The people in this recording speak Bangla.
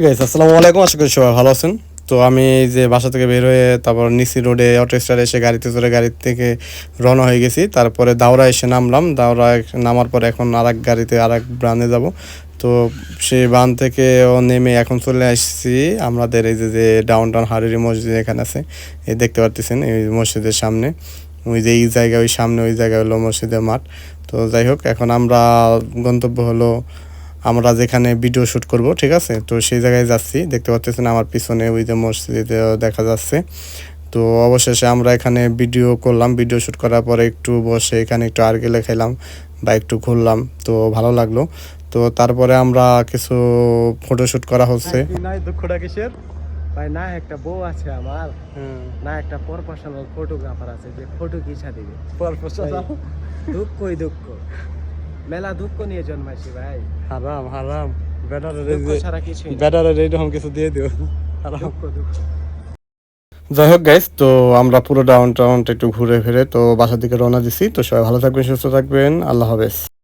গাইস আসসালামু আলাইকুম, আশা করি সবাই ভালো আছেন। তো আমি এই যে বাসা থেকে বের হয়ে তারপর নিসি রোডে অটো স্ট্যান্ডে এসে গাড়িতে চড়ে গাড়ি থেকে রওনা হয়ে গেছি। তারপরে দাউরা এসে নামলাম। দাউরা নামার পরে এখন আরেক গাড়িতে আরেক ব্রাঞ্চে যাব। তো সেই বান থেকে নেমে এখন চলে আসছি আমাদের এই যে ডাউনটাউন হারিরি মসজিদ এখানে আছে, এই দেখতে পারতেছেন এই মসজিদের সামনে। ওই যে এই জায়গা, ওই সামনে ওই জায়গা হলো মসজিদের মাঠ। তো যাই হোক, এখন আমরা গন্তব্য হলো আমরা যেখানে ভিডিও শ্যুট করব, ঠিক আছে। তো সেই জায়গায় যাচ্ছি, দেখতে পাচ্ছেন আমার পিছনে ওই যে মসজিদ দেখা যাচ্ছে। তো অবশেষে আমরা এখানে ভিডিও করলাম। ভিডিও শ্যুট করার পরে একটু বসে এখানে একটু আরকেলে খেলাম বা একটু ঘুরলাম, তো ভালো লাগলো। তো তারপরে আমরা কিছু ফটোশ্যুট করা হচ্ছে। দুঃখটা কিসের ভাই? না একটা বউ আছে আমার, না একটা প্রফেশনাল ফটোগ্রাফার আছে যে ফটো কিছা দিবে। দুঃখই দুঃখ, মেলা দুঃখ নিয়ে জন্মাইছি ভাই। হারাম হারাম, দুঃখ ছাড়া কিছুই না। ব্যাটারে এরকম কিছু দিয়ে দিও। দুঃখ দুঃখ। যাই হোক গাইস, তো আমরা পুরো ডাউন টাউনটা একটু ঘুরে ফিরে তো বাসার দিকে রওনা দিছি। তো সবাই ভালো থাকবেন, সুস্থ থাকবেন, আল্লাহ হাফেজ।